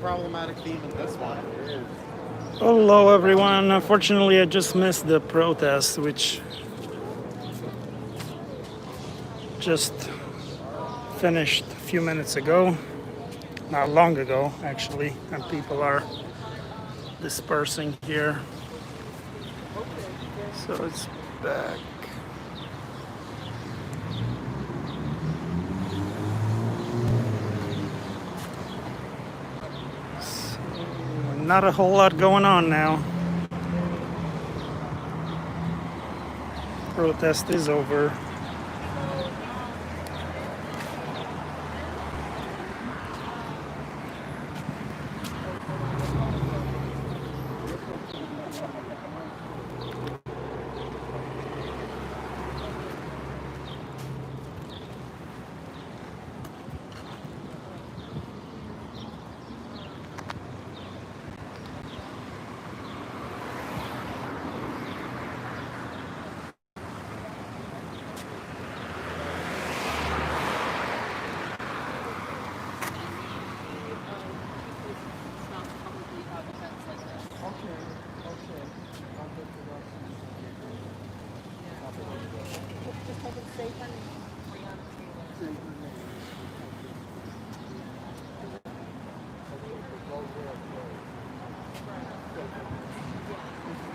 problematic theme in this one. Hello, everyone. Unfortunately, I just missed the protest, which just finished a few minutes ago. Not long ago, actually, and people are dispersing here. So it's back. So, not a whole lot going on now. Protest is over.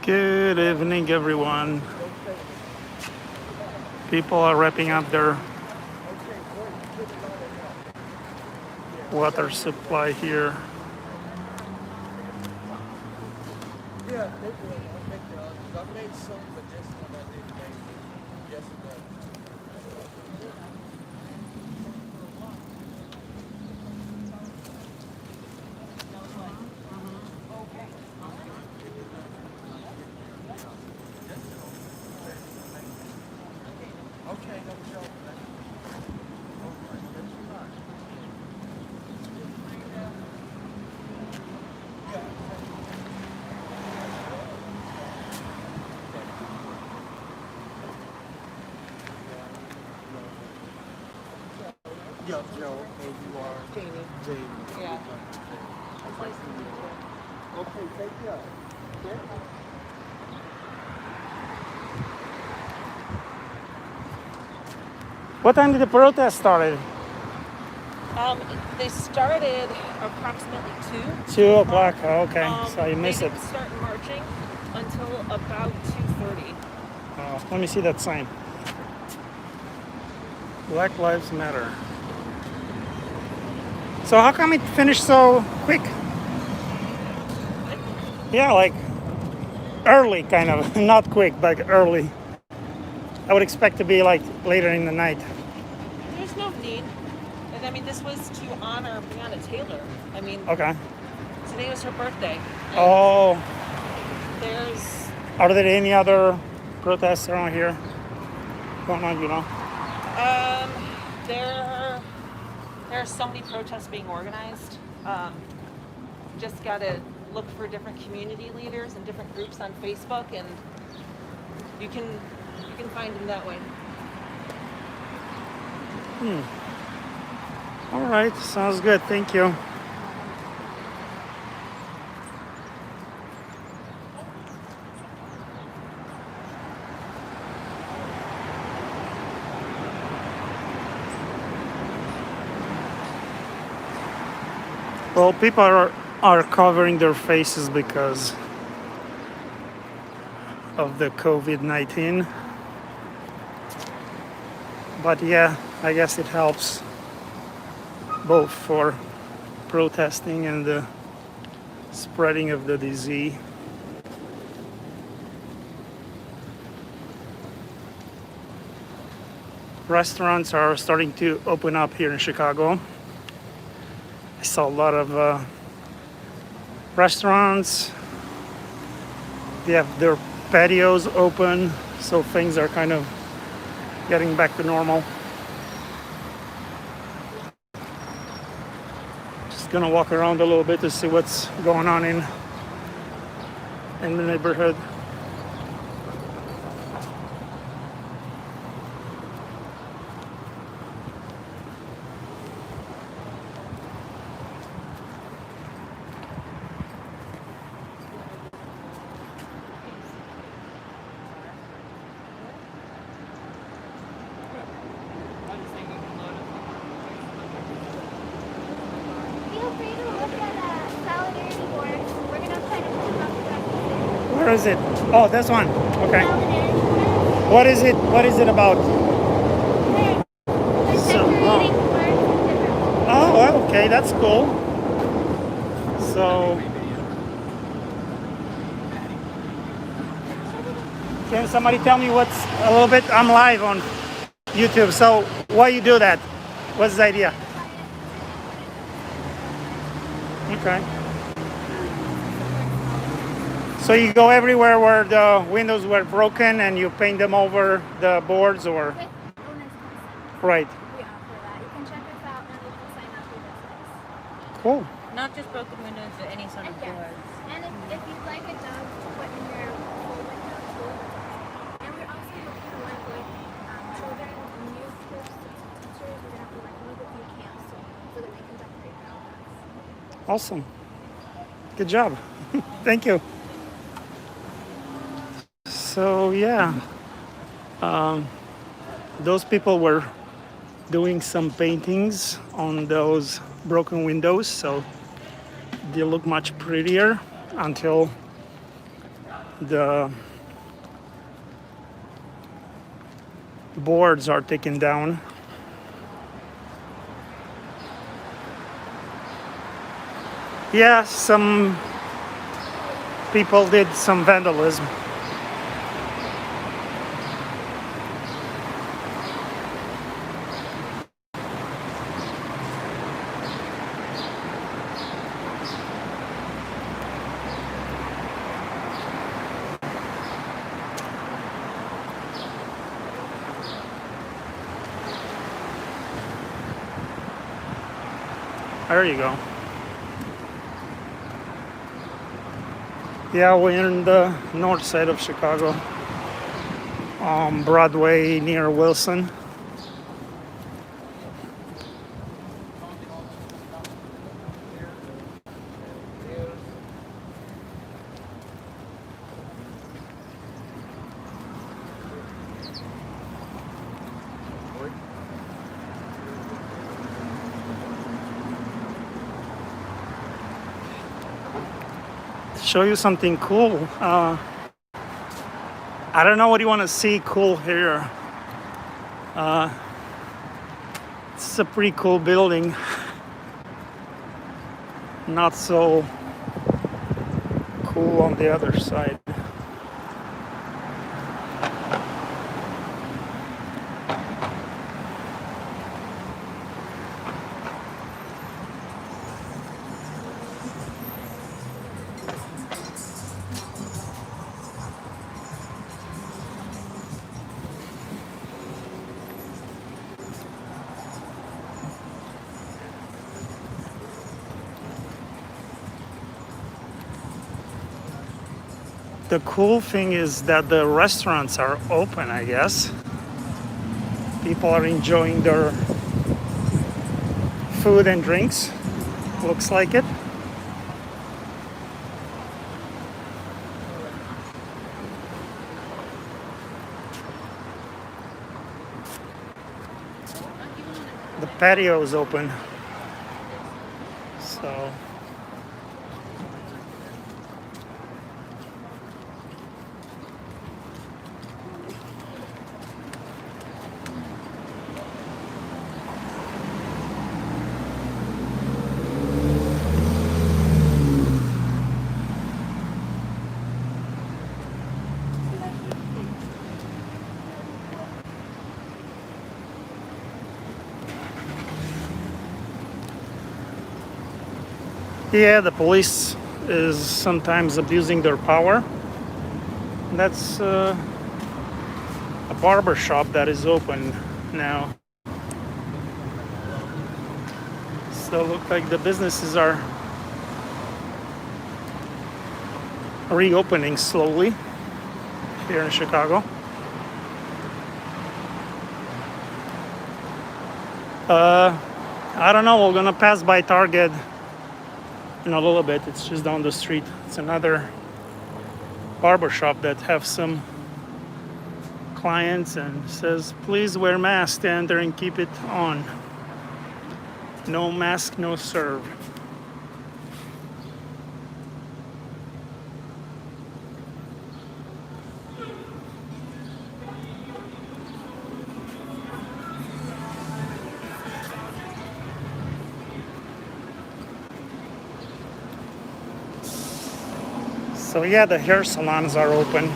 Good evening, everyone. People are wrapping up their water supply here. Joe, you are Jamie. Jamie. Yeah. It's nice to meet you. Okay, take care. Okay. What time did the protest start? They started approximately 2. 2 o'clock. Oh, okay, so you missed they it. didn't start marching until about 2:30. Let me see that sign. Black Lives Matter. So how come it finished so quick? Yeah, like early, kind of. Not quick, but early. I would expect to be like later in the night. There's no need. And I mean, this was to honor Breonna Taylor. I mean, Okay. today was her birthday. Oh, There's are there any other protests around here going on, you know? there are so many protests being organized. Just gotta look for different community leaders and different groups on Facebook, and you can find them that way. All right, sounds good. Thank you. Well, people are covering their faces because of the COVID-19. But yeah, I guess it helps both for protesting and the spreading of the disease. Restaurants are starting to open up here in Chicago. I saw a lot of restaurants. They have their patios open, so things are kind of getting back to normal. Just gonna walk around a little bit to see what's going on in the neighborhood. Where is it? Oh, this one. Okay. What is it? What is it about? So, oh, okay, that's cool. So, can somebody tell me what's a little bit? I'm live on YouTube. So, why you do that? What's the idea? Okay. So you go everywhere where the windows were broken and you paint them over the boards, or? With owner's consent, Right. we offer that. You can check us out and you can sign up with us. Cool. Not just broken windows, but any sort of Yes. doors. And if you'd like a dog to put in your full window too. And we're also looking to work with children and youth groups, teachers. We're going to be working with a few camps too, so that they can decorate their own house. Awesome. Good job. Thank you. So yeah, those people were doing some paintings on those broken windows, so they look much prettier until the boards are taken down. Yeah, some people did some vandalism. There you go. Yeah, we're in the north side of Chicago, Broadway near Wilson. Show you something cool. I don't know what you want to see cool here. It's a pretty cool building. Not so cool on the other side. The cool thing is that the restaurants are open, I guess. People are enjoying their food and drinks. Looks like it. The patio is open. So yeah, the police is sometimes abusing their power. That's a barber shop that is open now. So look like the businesses are reopening slowly here in Chicago. I don't know, we're gonna pass by Target in a little bit. It's just down the street. It's another barber shop that have some clients and says please wear mask to enter and keep it on. No mask, no serve. So yeah, the hair salons are open. You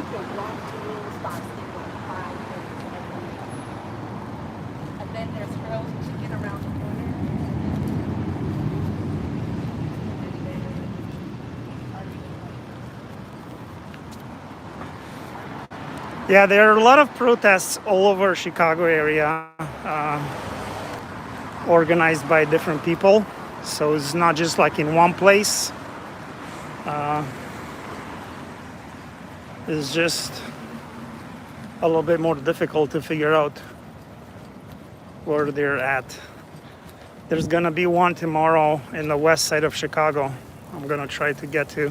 can walk to little spots that go by and then there's girls to get around the corner. Yeah, there are a lot of protests all over Chicago area, organized by different people. So it's not just like in one place. It's just a little bit more difficult to figure out where they're at. There's gonna be one tomorrow in the west side of Chicago. I'm gonna try to get to.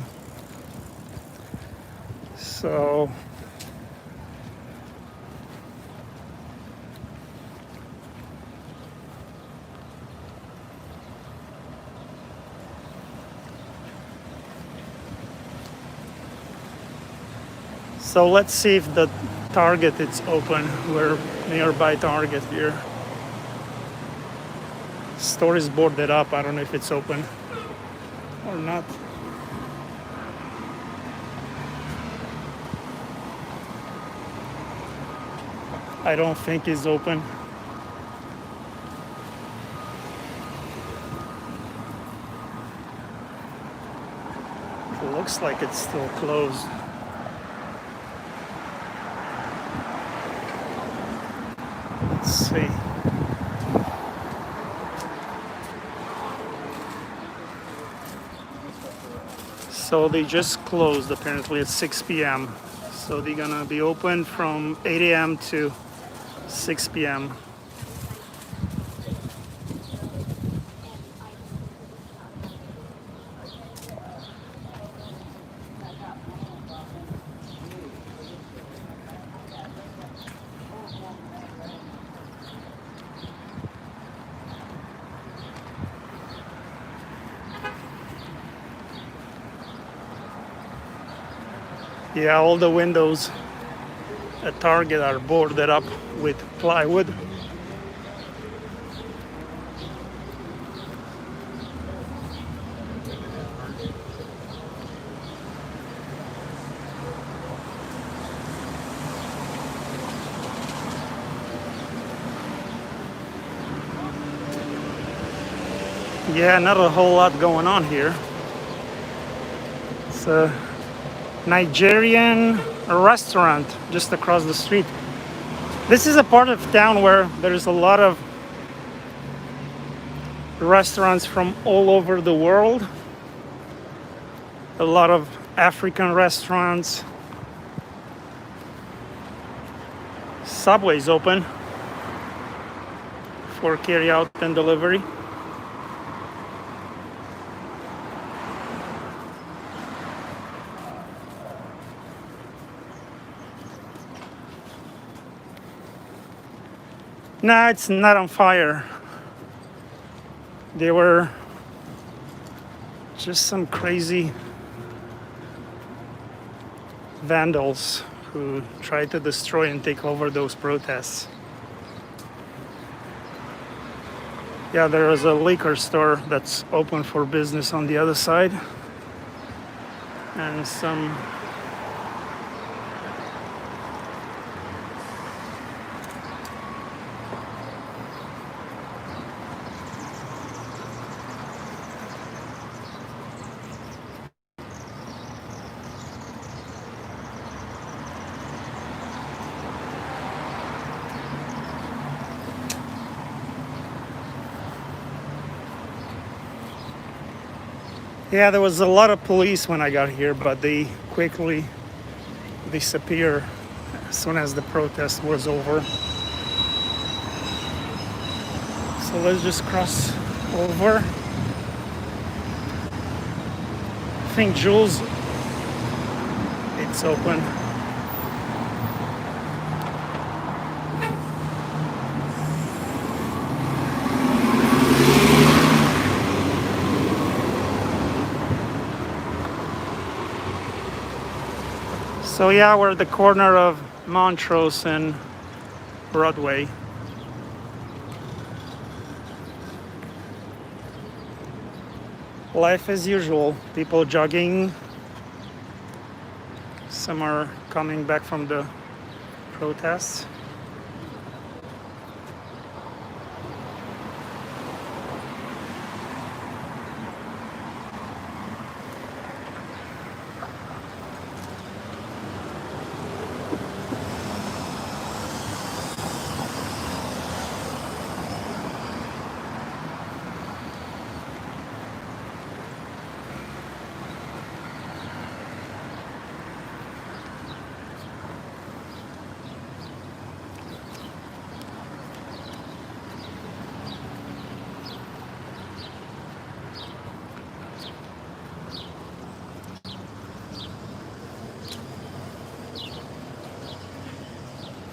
So let's see if the Target is open. We're nearby Target here. Store is boarded up. I don't know if it's open or not. I don't think it's open. It looks like it's still closed. Let's see. So they just closed apparently at 6 p.m. So they're gonna be open from 8 a.m. to 6 p.m. Yeah, all the windows at Target are boarded up with plywood. Yeah, not a whole lot going on here. It's a Nigerian restaurant just across the street. This is a part of town where there's a lot of restaurants from all over the world. A lot of African restaurants. Subway's open for carry out and delivery. No, it's not on fire. There were just some crazy vandals who tried to destroy and take over those protests. Yeah, there is a liquor store that's open for business on the other side. And some yeah, there was a lot of police when I got here, but they quickly disappeared as soon as the protest was over. So let's just cross over. I think Jules, it's open. So yeah, we're at the corner of Montrose and Broadway. Life as usual, people jogging. Some are coming back from the protests.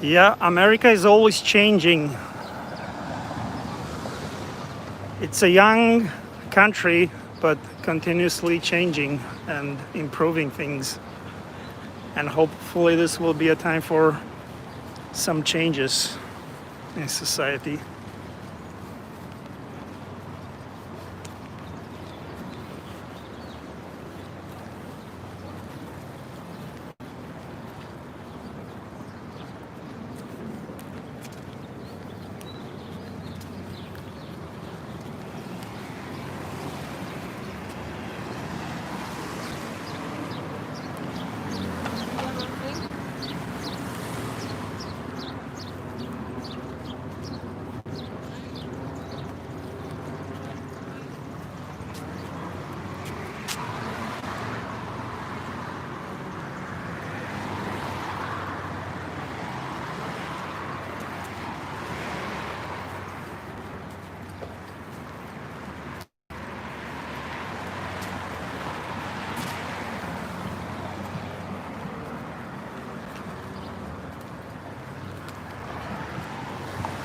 Yeah, America is always changing. It's a young country, but continuously changing and improving things. And hopefully this will be a time for some changes in society.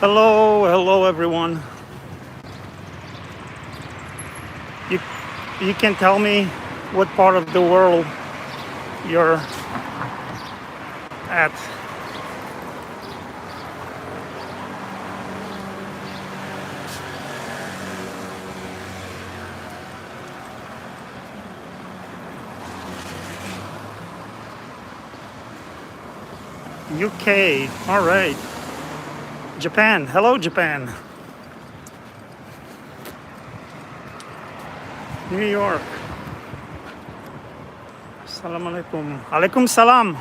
Hello everyone. You can tell me what part of the world you're at. UK, all right. Japan, hello Japan. New York. Assalamu alaikum. Alaikum salam.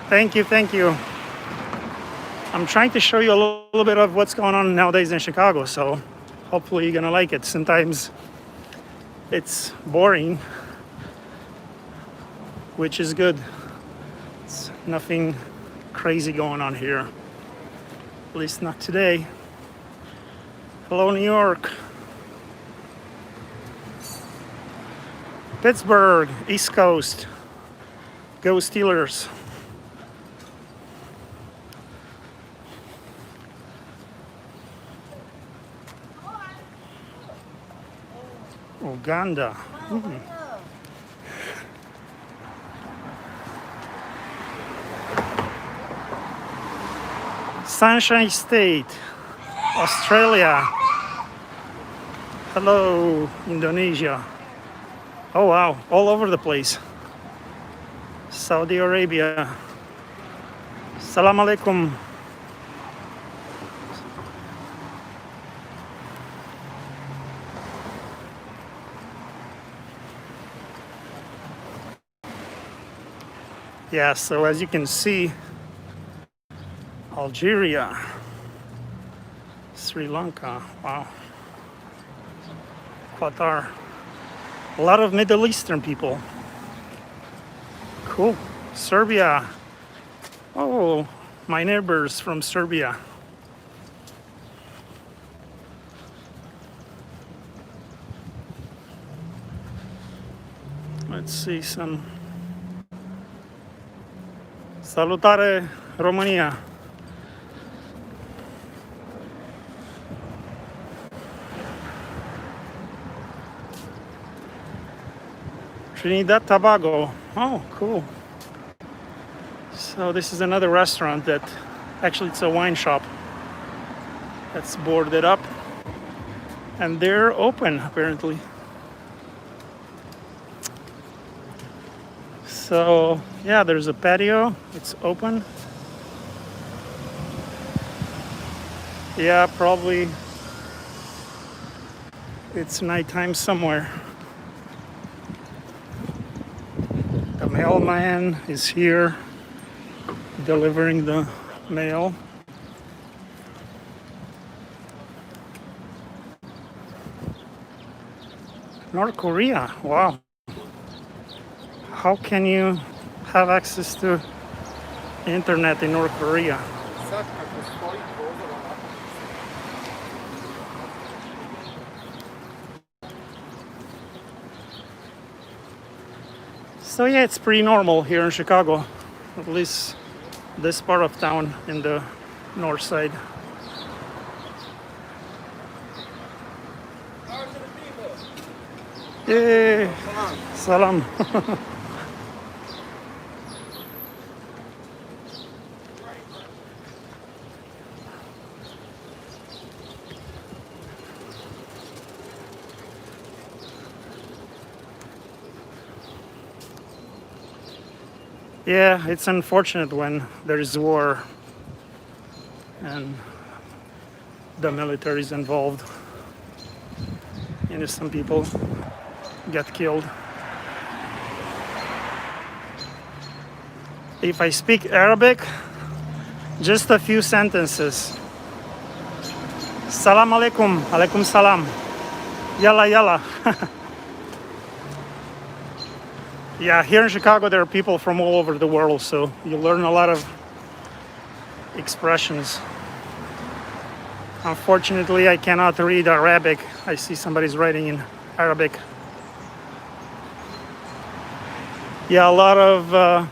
Thank you. I'm trying to show you a little bit of what's going on nowadays in Chicago, so hopefully you're gonna like it. Sometimes it's boring, which is good. It's nothing crazy going on here. At least not today. Hello, New York. Pittsburgh, East Coast. Go Steelers. Uganda. Sunshine State, Australia. Hello, Indonesia. Oh wow, all over the place. Saudi Arabia. Salam alaikum. Yeah, so as you can see, Algeria, Sri Lanka, wow, Qatar, a lot of Middle Eastern people. Cool. Serbia. Oh, my neighbors from Serbia. Let's see some. Salutare, Romania. Trinidad Tobago. Oh, cool. So this is another restaurant that, actually it's a wine shop that's boarded up. And they're open, apparently. So, yeah, there's a patio. It's open. Yeah, probably it's nighttime somewhere. The mailman is here delivering the mail. North Korea, wow. How can you have access to internet in North Korea? So yeah, it's pretty normal here in Chicago, at least this part of town in the north side. Yay! Salam. Yeah, it's unfortunate when there is war and the military is involved. Innocent people get killed. If I speak Arabic, just a few sentences. Salam alaikum, alaikum salam. Yalla yalla. Yeah, here in Chicago there are people from all over the world, so you learn a lot of expressions. Unfortunately, I cannot read Arabic. I see somebody's writing in Arabic. Yeah, a lot of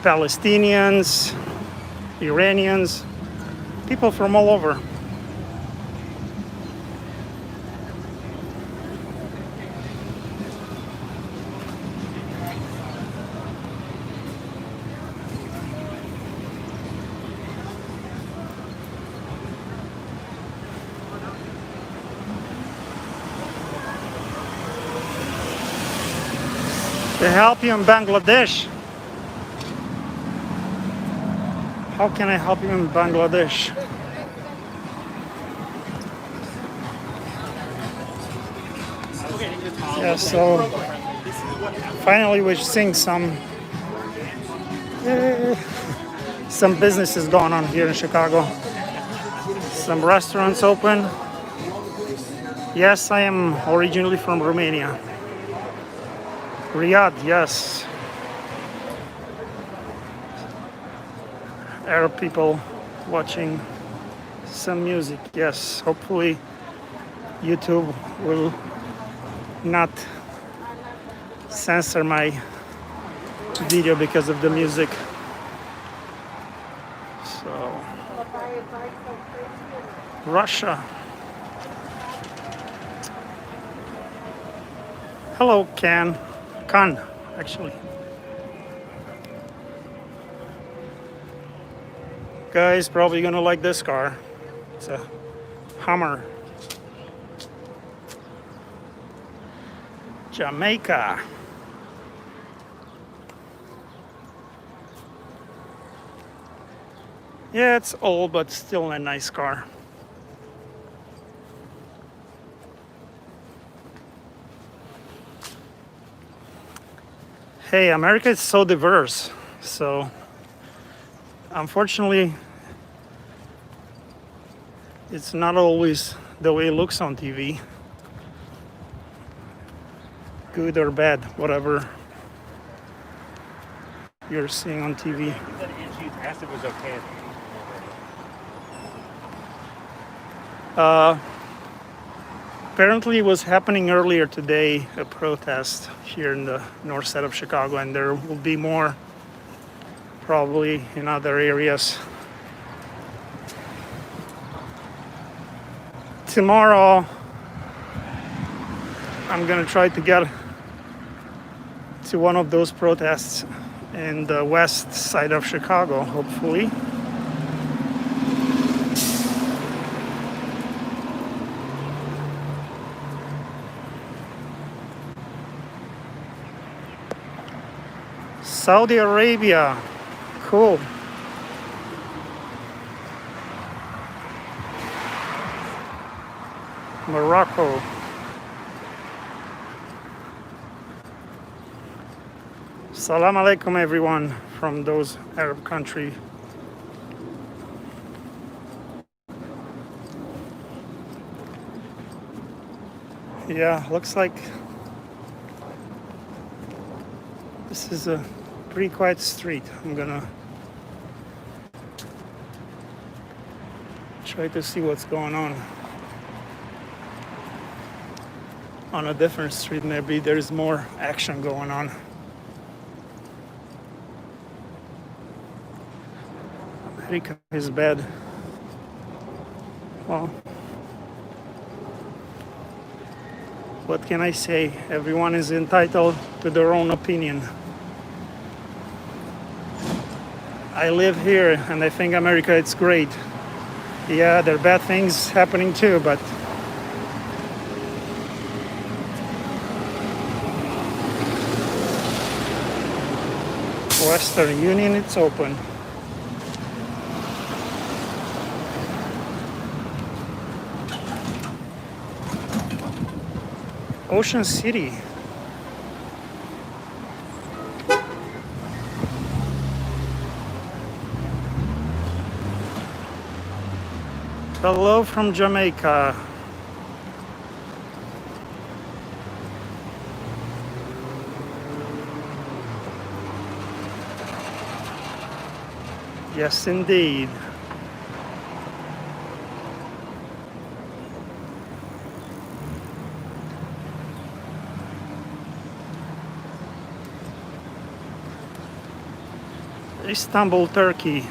Palestinians, Iranians, people from all over. To help you in Bangladesh. How can I help you in Bangladesh? Yeah, so finally we're seeing some businesses going on here in Chicago. Some restaurants open. Yes, I am originally from Romania. Riyadh, yes. Arab people watching some music, yes. Hopefully YouTube will not censor my video because of the music. So, Russia. Hello, Khan, actually. Guys, probably gonna like this car. It's a Hummer. Jamaica. Yeah, it's old, but still a nice car. Hey, America is so diverse, so unfortunately it's not always the way it looks on TV. Good or bad, whatever you're seeing on TV. She asked if it was okay. Apparently it was happening earlier today, a protest here in the north side of Chicago, and there will be more probably in other areas. I'm gonna try to get to one of those protests in the west side of Chicago, hopefully. Saudi Arabia, cool. Morocco. Salam alaikum everyone from those Arab countries. Yeah, looks like this is a pretty quiet street. I'm gonna try to see what's going on a different street. Maybe there's more action going on. America is bad. Well, what can I say? Everyone is entitled to their own opinion. I live here and I think America is great. Yeah, there are bad things happening too, but Western Union, it's open. Ocean City. Hello from Jamaica. Yes, indeed. Istanbul, Turkey.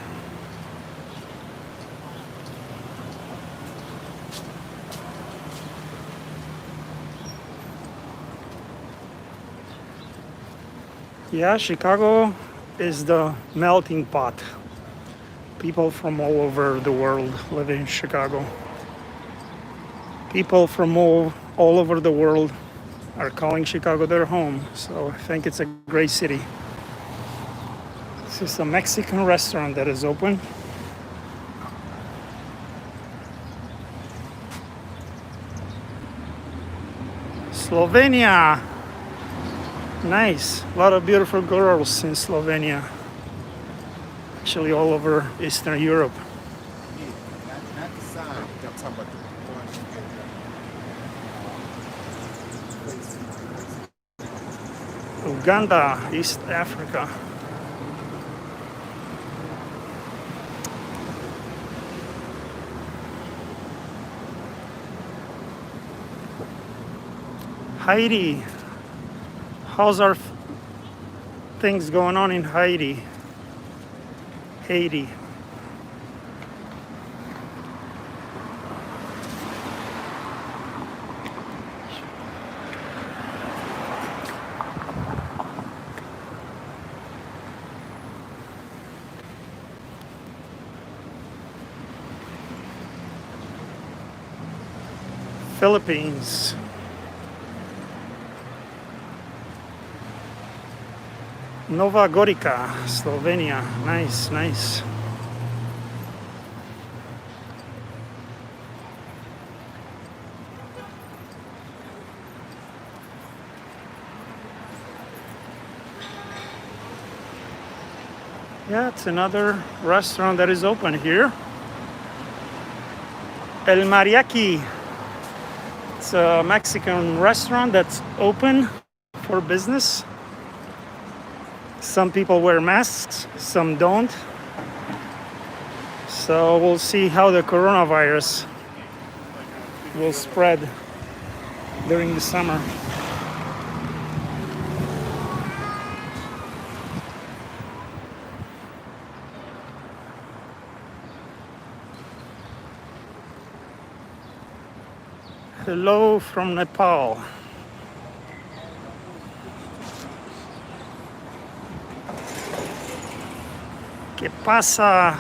Yeah, Chicago is the melting pot. People from all over the world live in Chicago. People from all over the world are calling Chicago their home, so I think it's a great city. This is a Mexican restaurant that is open. Slovenia. Nice. A lot of beautiful girls in Slovenia. Actually all over Eastern Europe. Not the sign. I'm talking about the one. Uganda, East Africa. Haiti. How's our things going on in Haiti? Haiti. Philippines. Nova Gorica, Slovenia. Nice, nice. Yeah, it's another restaurant that is open here. El Mariachi. It's a Mexican restaurant that's open for business. Some people wear masks, some don't. So we'll see how the coronavirus will spread during the summer. Hello from Nepal. ¿Qué pasa?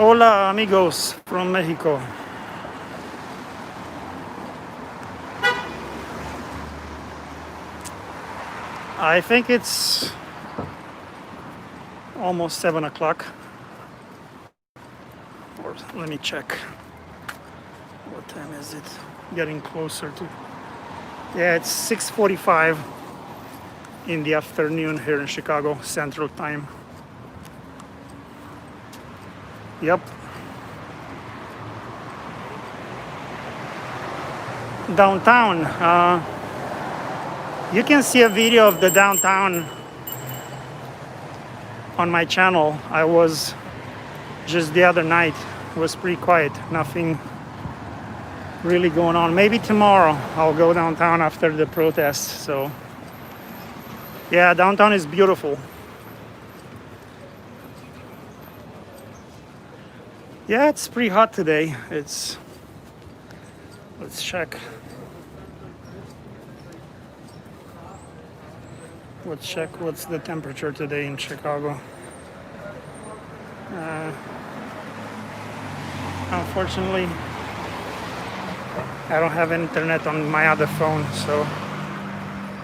Hola amigos from Mexico. I think it's almost 7 o'clock. Or let me check. What time is it? Getting closer to. Yeah, it's 6:45 in the afternoon here in Chicago, Central Time. Yep. Downtown. You can see a video of the downtown on my channel. I was just the other night. It was pretty quiet. Nothing really going on. Maybe tomorrow I'll go downtown after the protest. So yeah, downtown is beautiful. Yeah, it's pretty hot today. Let's check. Let's check what's the temperature today in Chicago. Unfortunately, I don't have internet on my other phone, so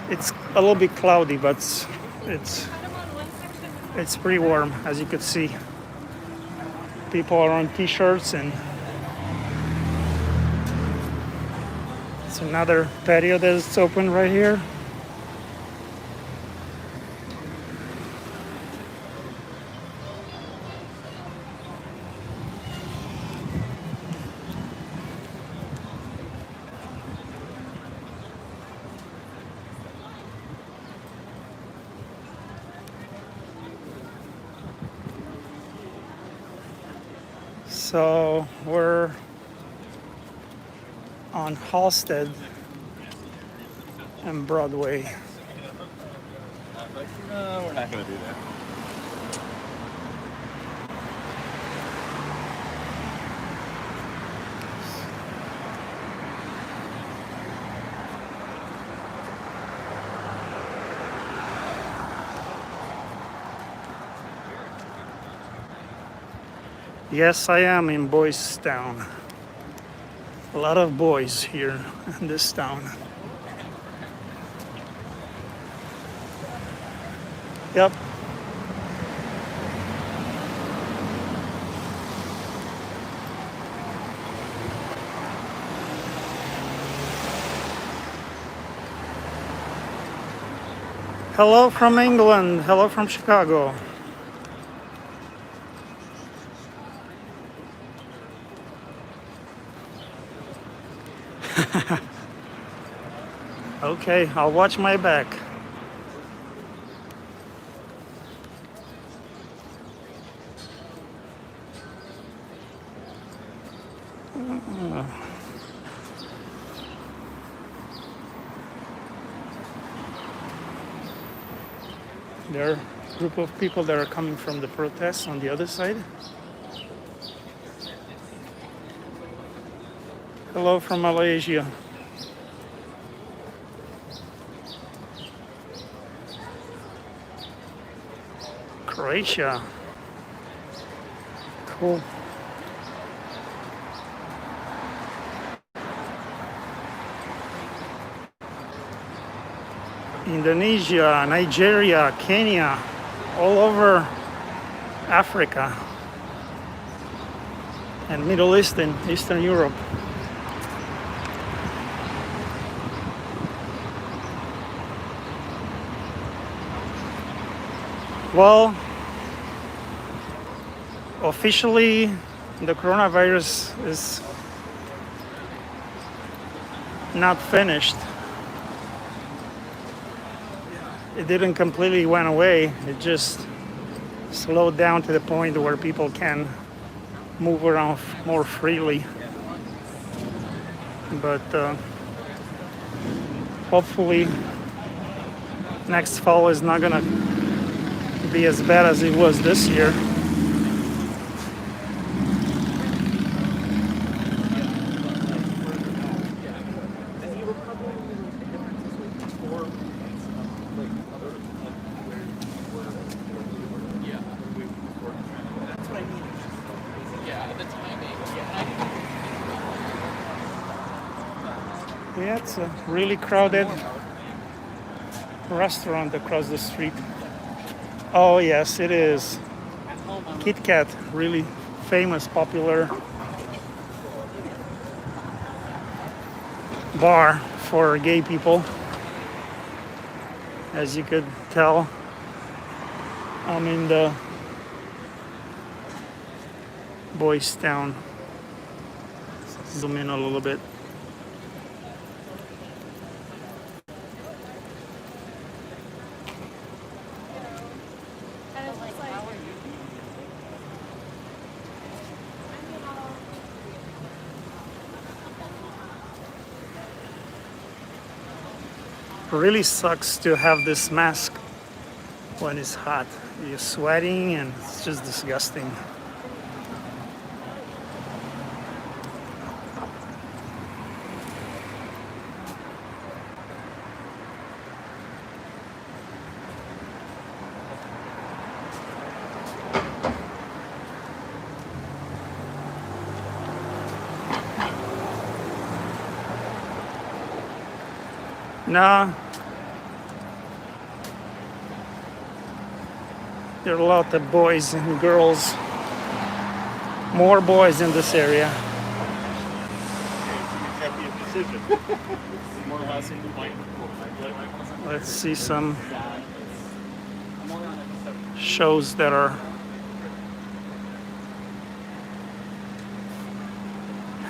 it's a little bit cloudy, but it's pretty warm, as you could see. People are on t-shirts, and it's another patio that's open right here. So we're on Halsted and Broadway. No, we're not going to do that. Yes, I am in Boys Town. A lot of boys here in this town. Yep. Hello from England. Hello from Chicago. Okay, I'll watch my back. There are a group of people that are coming from the protests on the other side. Hello from Malaysia. Croatia. Cool. Indonesia, Nigeria, Kenya, all over Africa and Middle East and Eastern Europe. Well, officially the coronavirus is not finished. It didn't completely went away. It just slowed down to the point where people can move around more freely. But hopefully next fall is not gonna be as bad as it was this year. Yeah, it's a really crowded restaurant across the street. Oh yes, it is. Kit Kat, really famous, popular bar for gay people. As you could tell, I'm in the Boys Town. Zoom in a little bit. Really sucks to have this mask when it's hot. You're sweating and it's just disgusting. Nah. There are a lot of boys and girls. More boys in this area. Let's see some shows that are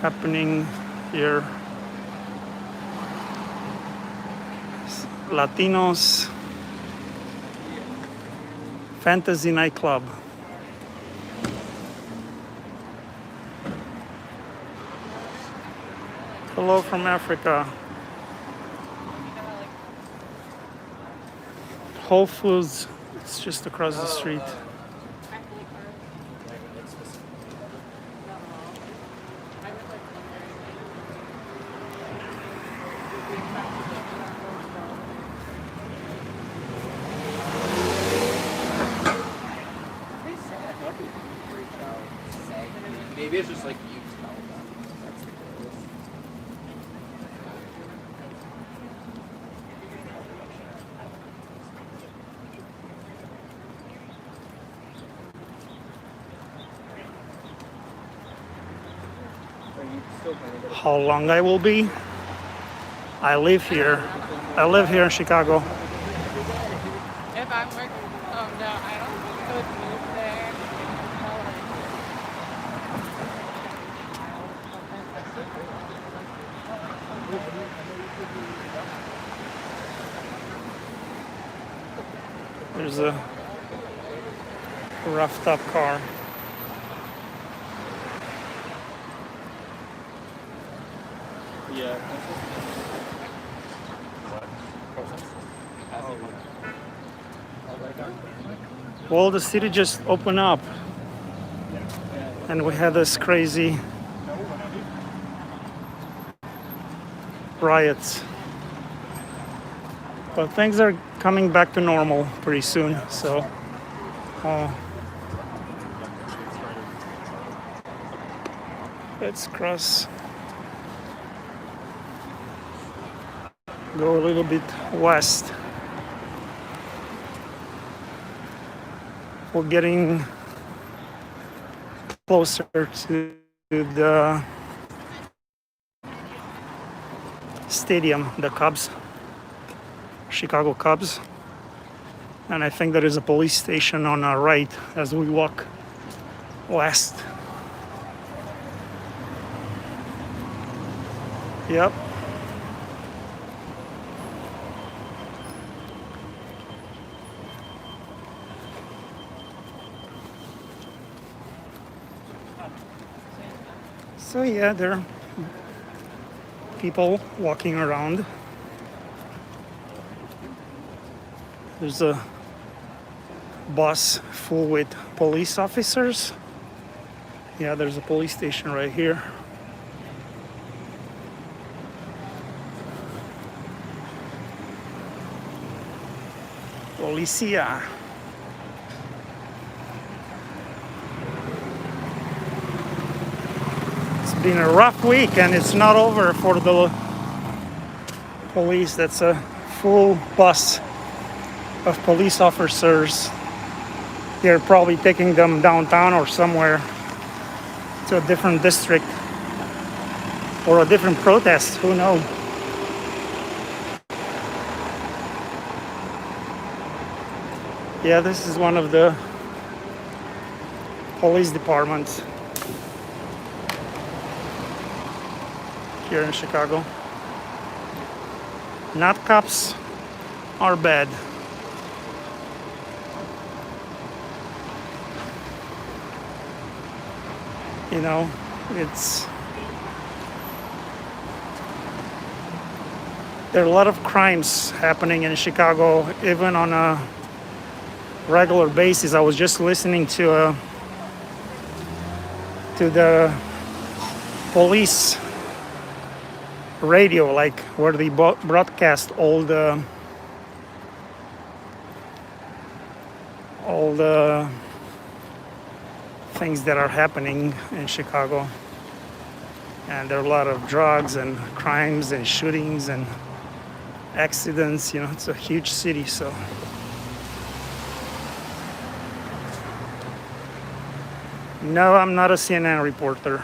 happening here. Latinos Fantasy Nightclub. Hello from Africa. Whole Foods, it's just across the street. Maybe it's just like you tell them. How long I will be? I live here. I live here in Chicago. If I'm working, oh no, I don't think I would move there. There's a roughed up car. Yeah. Well, the city just opened up and we had this crazy riots. But things are coming back to normal pretty soon, so let's cross, go a little bit west. We're getting closer to the stadium, the Cubs, Chicago Cubs. And I think there is a police station on our right as we walk west. Yep. So yeah, there are people walking around. There's a bus full with police officers. Yeah, there's a police station right here. Policia. It's been a rough week and it's not over for the police. That's a full bus of police officers. They're probably taking them downtown or somewhere to a different district or a different protest, who knows. Yeah, this is one of the police departments here in Chicago. Not cops are bad. You know, there are a lot of crimes happening in Chicago, even on a regular basis. I was just listening to the police radio, like where they broadcast all the things that are happening in Chicago. And there are a lot of drugs and crimes and shootings and accidents. You know, it's a huge city, so. No, I'm not a CNN reporter.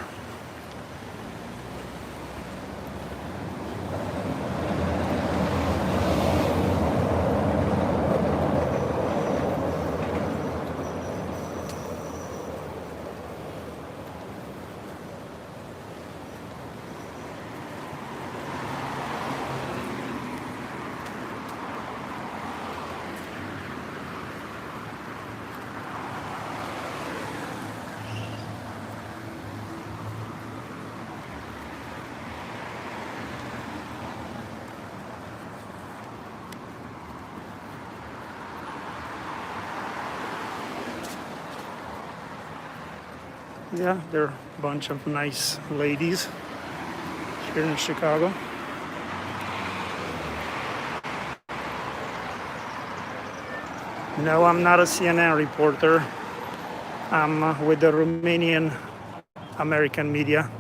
Yeah, there are a bunch of nice ladies here in Chicago. No, I'm not a CNN reporter. I'm with the Romanian American media.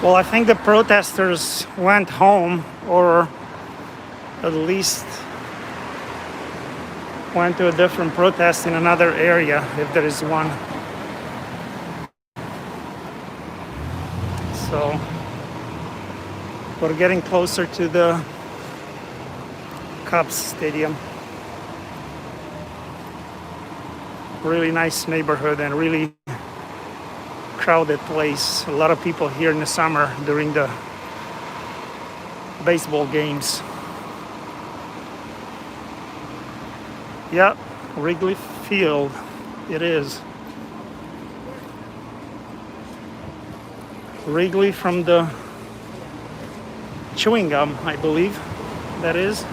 Well, I think the protesters went home, or at least went to a different protest in another area, if there is one. So we're getting closer to the Cubs stadium. Really nice neighborhood and really crowded place. A lot of people here in the summer during the baseball games. Yeah, Wrigley Field, it is. Wrigley from the chewing gum, I believe, that is.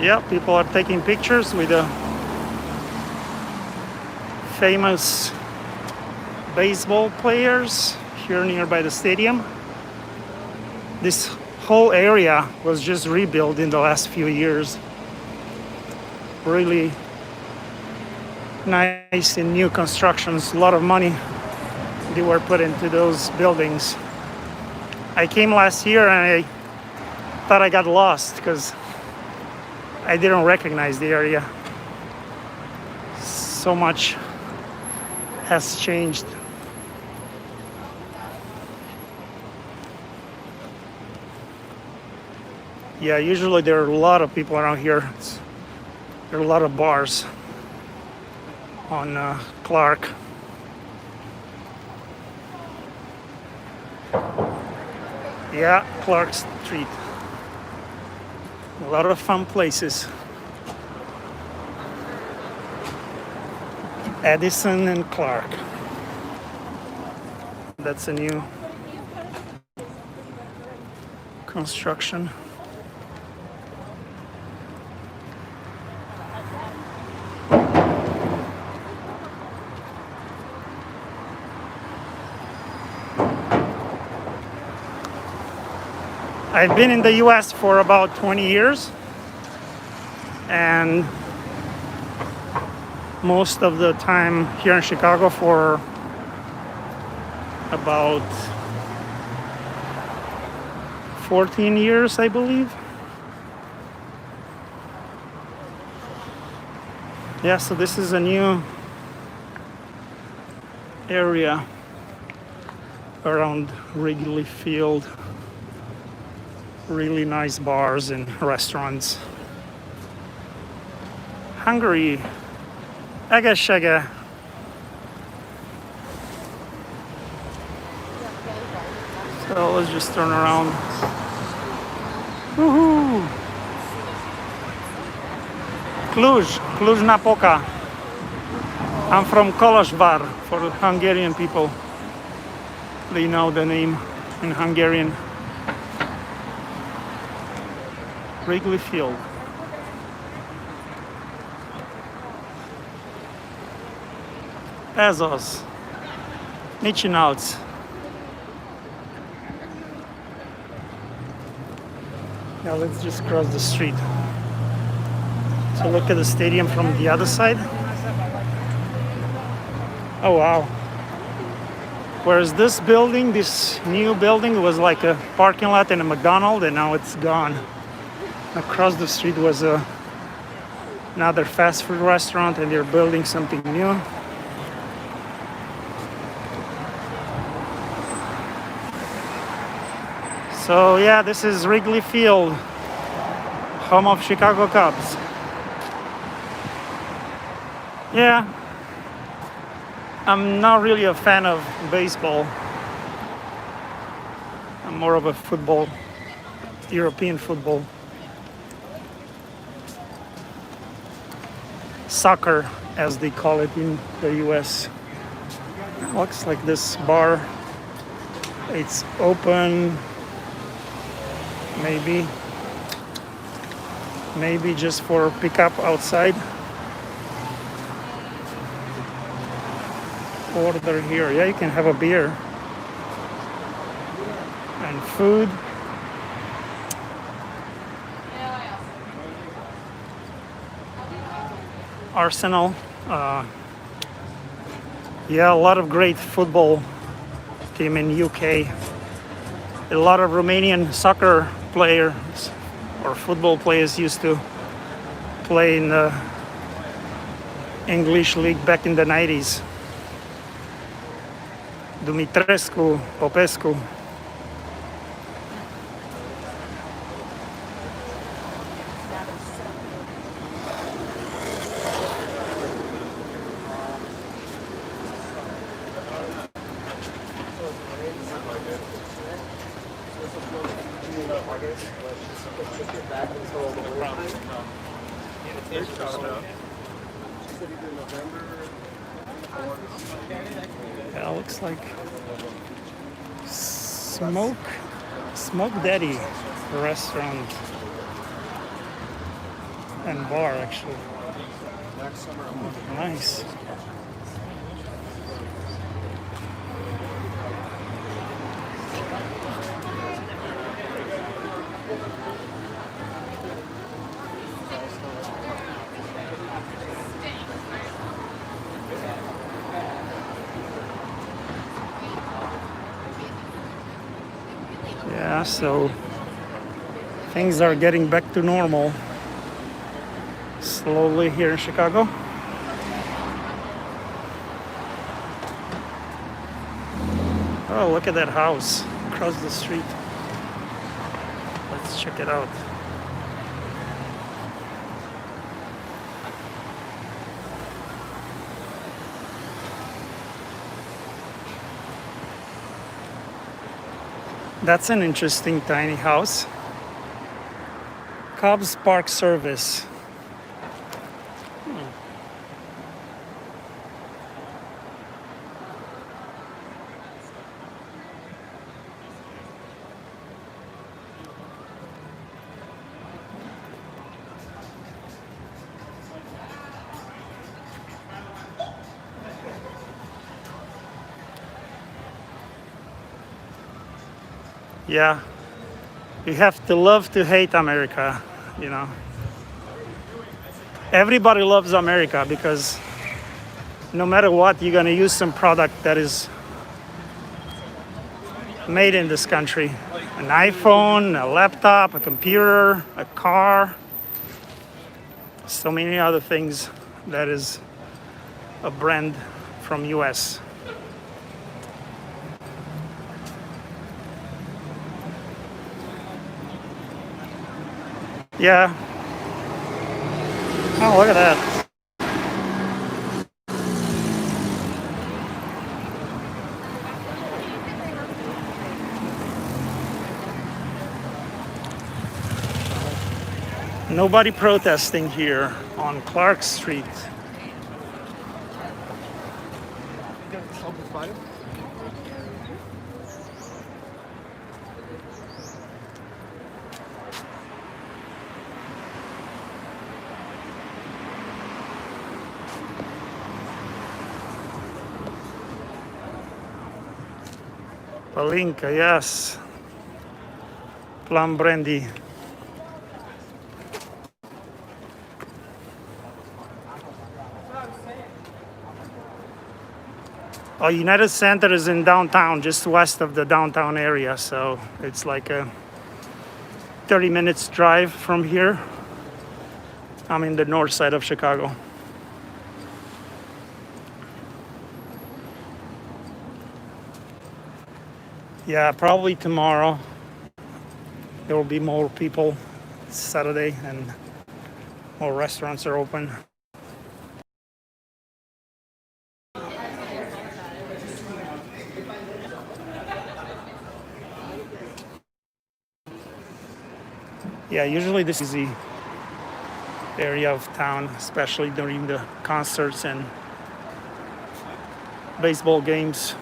Yeah, people are taking pictures with the famous baseball players here nearby the stadium. This whole area was just rebuilt in the last few years. Really nice and new constructions. A lot of money they were put into those buildings. I came last year and I thought I got lost because I didn't recognize the area. so much has changed. Yeah, usually there are a lot of people around here. There are a lot of bars on Clark. Yeah, Clark Street. A lot of fun places. Edison and Clark. That's a new construction. I've been in the US for about 20 years, and most of the time here in Chicago for about 14 years, I believe. Yeah, so this is a new area around Wrigley Field. Really nice bars and restaurants. Hungary. Aga shaga. So let's just turn around. Woohoo! Cluj Napoca. I'm from Kolozsvár for the Hungarian people. They know the name in Hungarian. Wrigley Field. Bezos. Nichinauts. Now let's just cross the street to look at the stadium from the other side. Oh wow. Whereas this building, this new building, was like a parking lot and a McDonald, and now it's gone. Across the street was another fast food restaurant, and they're building something new. So yeah, this is Wrigley Field, home of Chicago Cubs. Yeah, I'm not really a fan of baseball. I'm more of a football, European football. Soccer, as they call it in the US. Looks like this bar, it's open, maybe just for pickup outside. Order here. Yeah, you can have a beer and food. Arsenal. Yeah, a lot of great football team in UK. A lot of Romanian soccer players or football players used to play in the English league back in the 90s. Dumitrescu, Popescu. Yeah, looks like Smoke Daddy restaurant and bar, actually. Nice. Yeah, so things are getting back to normal slowly here in Chicago. Oh, look at that house across the street. Let's check it out. That's an interesting tiny house. Cubs Park Service. Yeah, you have to love to hate America, you know. Everybody loves America because no matter what, you're gonna use some product that is made in this country. An iPhone, a laptop, a computer, a car, so many other things that is a brand from US. Yeah. Oh, look at that. Nobody protesting here on Clark Street. Palinka, yes. Plum brandy. Oh, United Center is in downtown, just west of the downtown area. So it's like a 30 minutes drive from here. I'm in the north side of Chicago. Yeah, probably tomorrow there will be more people. It's Saturday and more restaurants are open. Yeah, usually this is the area of town, especially during the concerts and baseball games.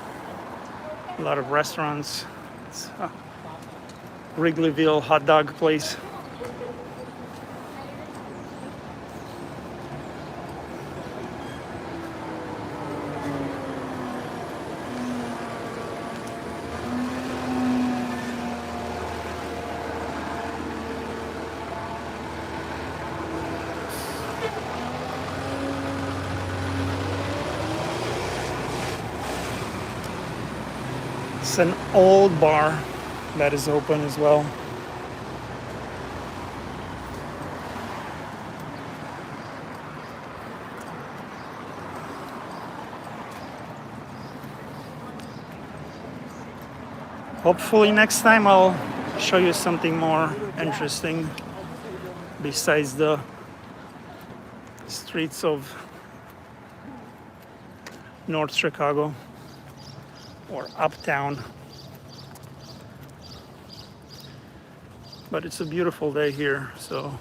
A lot of restaurants. It's a Wrigleyville hot dog place. It's an old bar that is open as well. Hopefully next time I'll show you something more interesting besides the streets of North Chicago or uptown. But it's a beautiful day here, so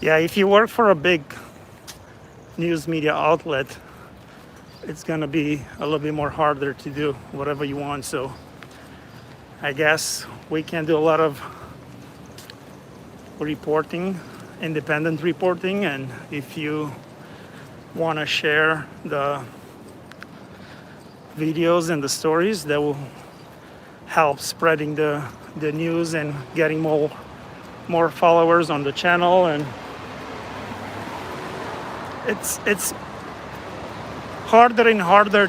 yeah, if you work for a big news media outlet, it's gonna be a little bit more harder to do whatever you want. So I guess we can do a lot of reporting, independent reporting, and if you want to share the videos and the stories, that will help spreading the news and getting more followers on the channel. And it's harder and harder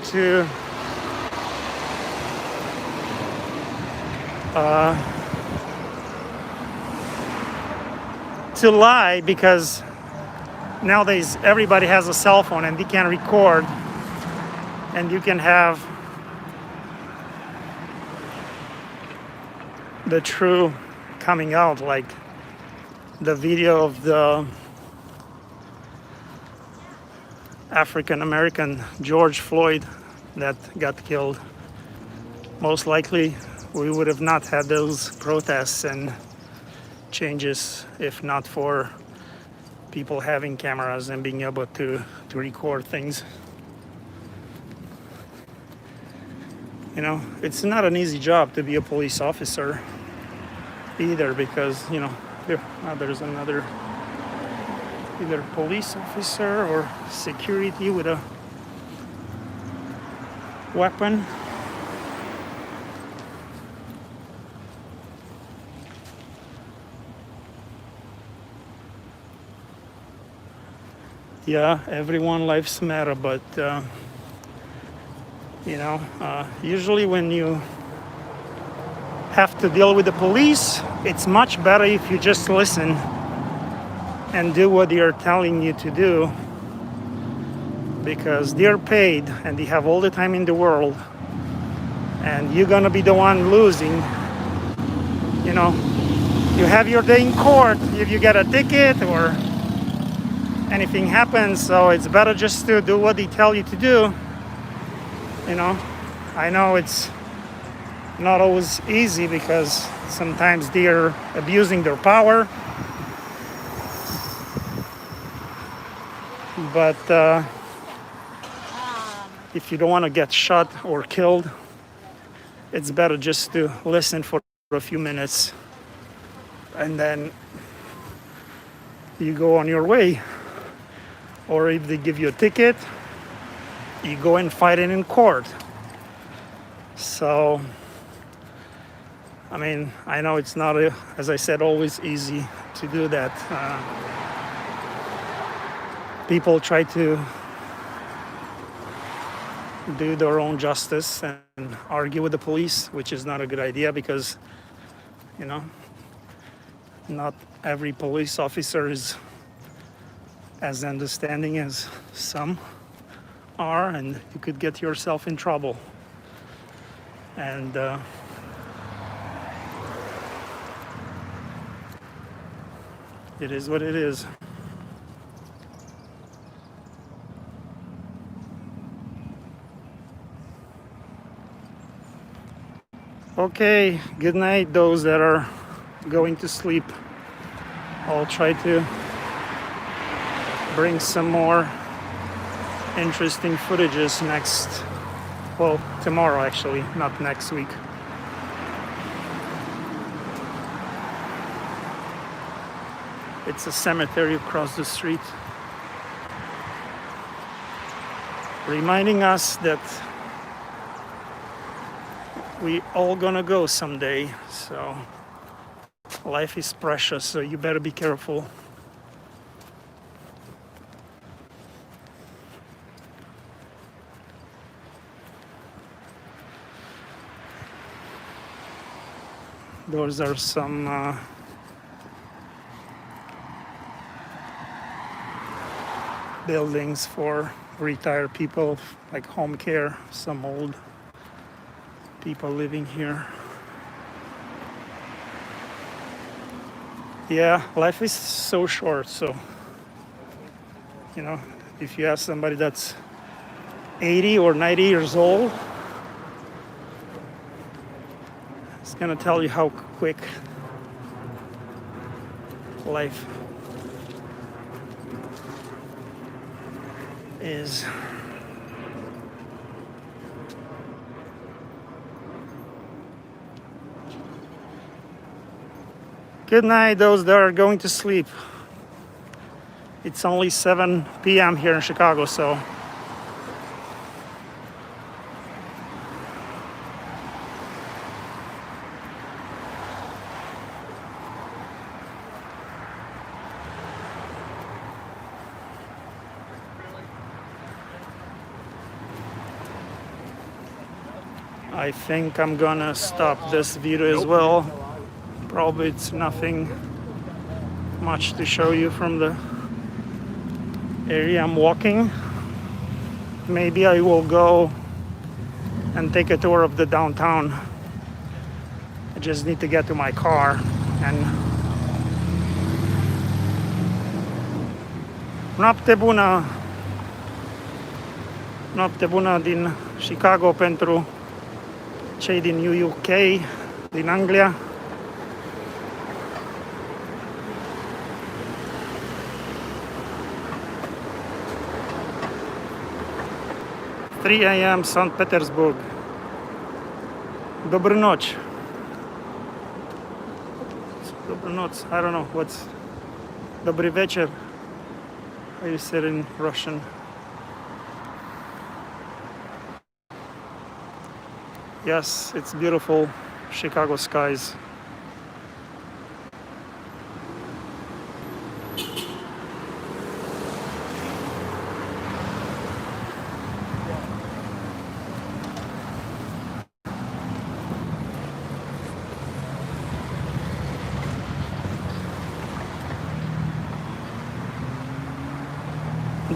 to lie, because nowadays everybody has a cell phone and they can record, and you can have the true coming out, like the video of the African American George Floyd that got killed. Most likely we would have not had those protests and changes if not for people having cameras and being able to record things. You know, it's not an easy job to be a police officer either, because, you know, there's another either police officer or security with a weapon. Yeah, everyone lives matter, but you know, usually when you have to deal with the police, it's much better if you just listen and do what they're telling you to do, because they're paid and they have all the time in the world, and you're gonna be the one losing. You know, you have your day in court if you get a ticket or anything happens, so it's better just to do what they tell you to do. You know, I know it's not always easy because sometimes they're abusing their power, but if you don't want to get shot or killed, it's better just to listen for a few minutes and then you go on your way. Or if they give you a ticket, you go and fight it in court. So, I mean, I know it's not, as I said, always easy to do that. People try to do their own justice and argue with the police, which is not a good idea because, you know, not every police officer is as understanding as some are, and you could get yourself in trouble. And it is what it is. Okay, good night those that are going to sleep. I'll try to bring some more interesting footages tomorrow actually, not next week. It's a cemetery across the street, reminding us that we all gonna go someday, so life is precious, so you better be careful. Those are some buildings for retired people, like home care, some old people living here. Yeah, life is so short, so, you know, if you have somebody that's 80 or 90 years old, it's gonna tell you how quick life is. Good night, those that are going to sleep. It's only 7 p.m. here in Chicago, so I think I'm gonna stop this video as well. Probably it's nothing much to show you from the area I'm walking. Maybe I will go and take a tour of the downtown. I just need to get to my car. And noapte bună. Noapte bună din Chicago pentru cei din UK, din Anglia. Three a.m. St. Petersburg. Доброй ночи. Доброй ночи. I don't know what's Добрый вечер. How you say it in Russian? Yes, it's beautiful Chicago skies.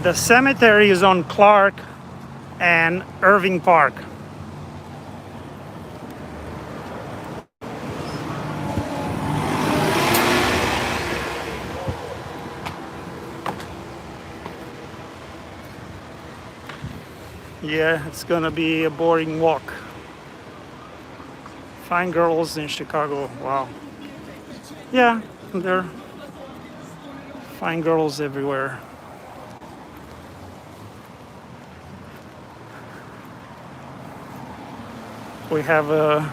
The cemetery is on Clark and Irving Park. Yeah, it's gonna be a boring walk. Fine girls in Chicago, wow. Yeah, there are fine girls everywhere. We have a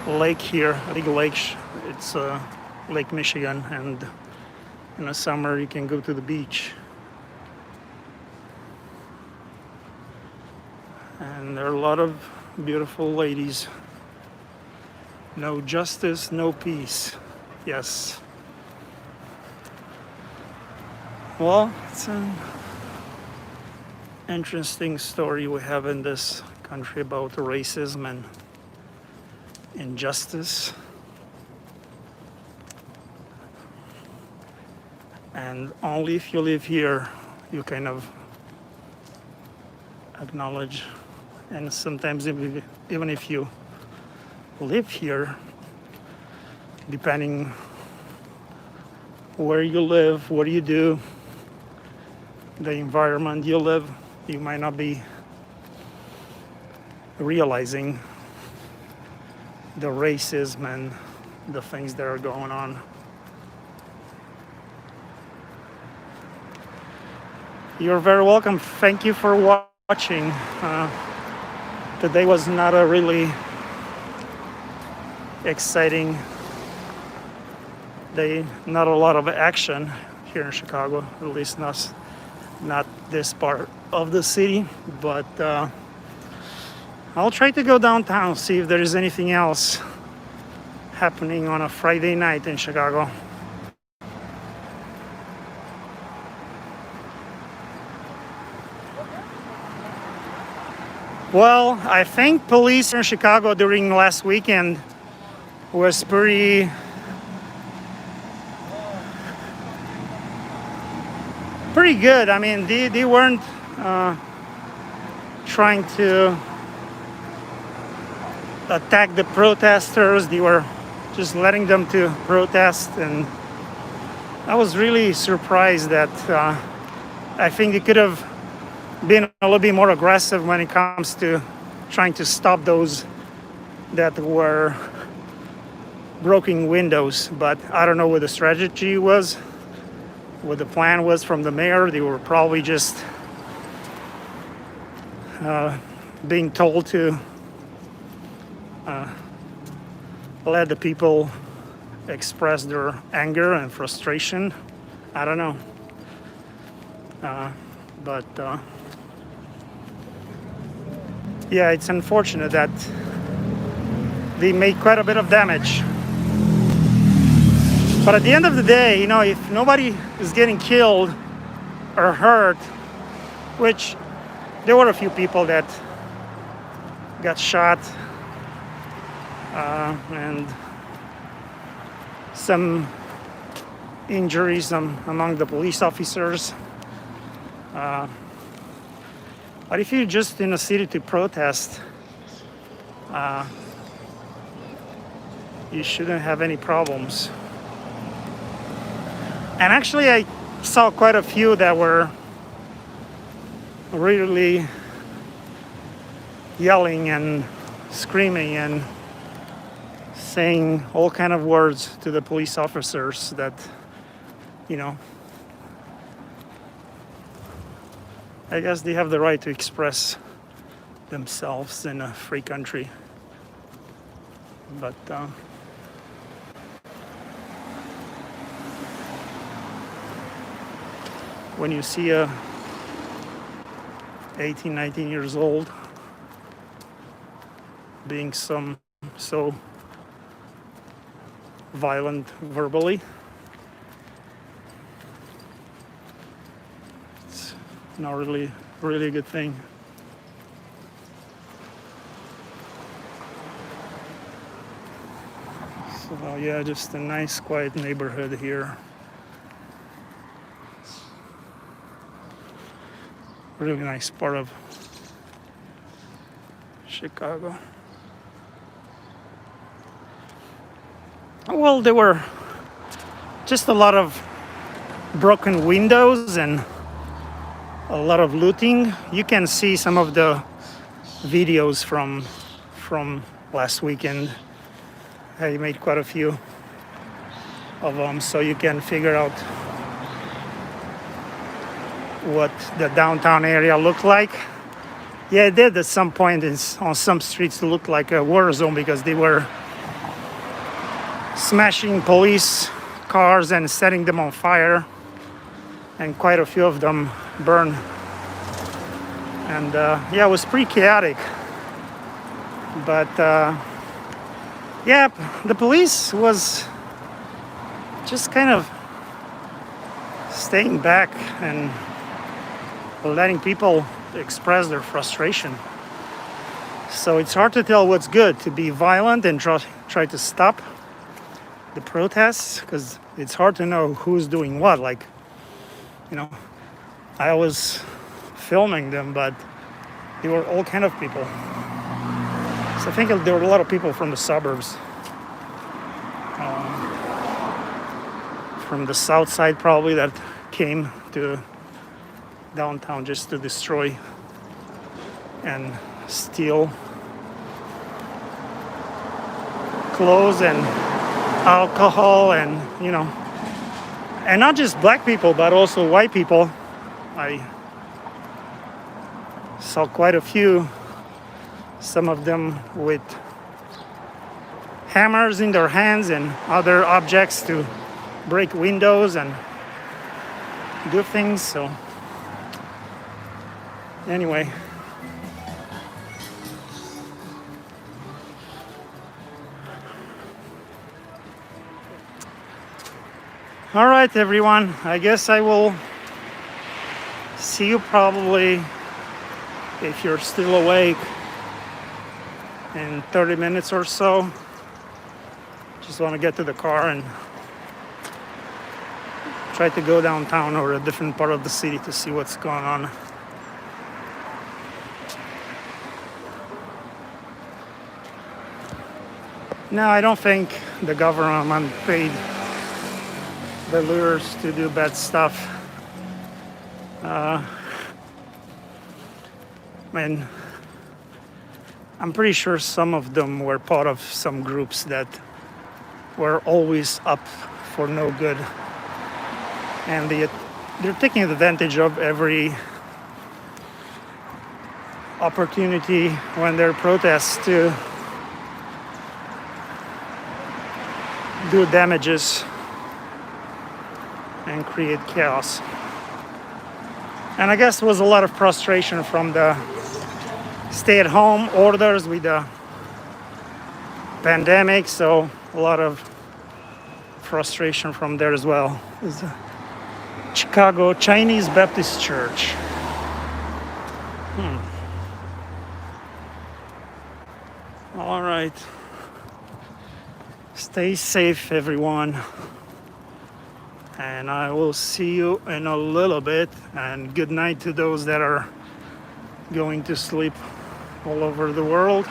lake here, a big lake. It's Lake Michigan, and in the summer you can go to the beach. And there are a lot of beautiful ladies. No justice, no peace. Yes. Well, it's an interesting story we have in this country about racism and injustice. And only if you live here, you kind of acknowledge. And sometimes even if you live here, depending where you live, what you do, the environment you live, you might not be realizing the racism and the things that are going on. You're very welcome. Thank you for watching. Today was not a really exciting day. Not a lot of action here in Chicago, at least not this part of the city, but I'll try to go downtown, see if there is anything else happening on a Friday night in Chicago. Well, I think police in Chicago during last weekend was pretty good. I mean, they weren't trying to attack the protesters. They were just letting them to protest, and I was really surprised that I think they could have been a little bit more aggressive when it comes to trying to stop those that were breaking windows. But I don't know what the strategy was, what the plan was from the mayor. They were probably just being told to let the people express their anger and frustration. I don't know. But yeah, it's unfortunate that they made quite a bit of damage. But at the end of the day, you know, if nobody is getting killed or hurt, which there were a few people that got shot, and some injuries among the police officers. But if you're just in a city to protest, you shouldn't have any problems. And actually, I saw quite a few that were really yelling and screaming and saying all kind of words to the police officers that, you know, I guess they have the right to express themselves in a free country. But when you see a 18, 19 years old being so violent verbally, it's not really a good thing. So yeah, just a nice quiet neighborhood here. Really nice part of Chicago. Well, there were just a lot of broken windows and a lot of looting. You can see some of the videos from last weekend. I made quite a few of them, so you can figure out what the downtown area looked like. Yeah, it did at some point on some streets look like a war zone because they were smashing police cars and setting them on fire, and quite a few of them burned. And yeah, it was pretty chaotic. But yeah, the police was just kind of staying back and letting people express their frustration. So it's hard to tell what's good, to be violent and try to stop the protests, because it's hard to know who's doing what. Like, you know, I was filming them, but they were all kind of people. So I think there were a lot of people from the suburbs, from the south side probably, that came to downtown just to destroy and steal clothes and alcohol, and you know, and not just black people but also white people. I saw quite a few, some of them with hammers in their hands and other objects to break windows and do things. So anyway, all right, everyone, I guess I will see you probably, if you're still awake, in 30 minutes or so. Just want to get to the car and try to go downtown or a different part of the city to see what's going on. No, I don't think the government paid the lawyers to do bad stuff. And I'm pretty sure some of them were part of some groups that were always up for no good. And they're taking advantage of every opportunity when there are protests to do damages and create chaos. And I guess there was a lot of frustration from the stay-at-home orders with the pandemic, so a lot of frustration from there as well. There's a Chicago Chinese Baptist Church. right. Stay safe, everyone. And I will see you in a little bit. And good night to those that are going to sleep all over the world.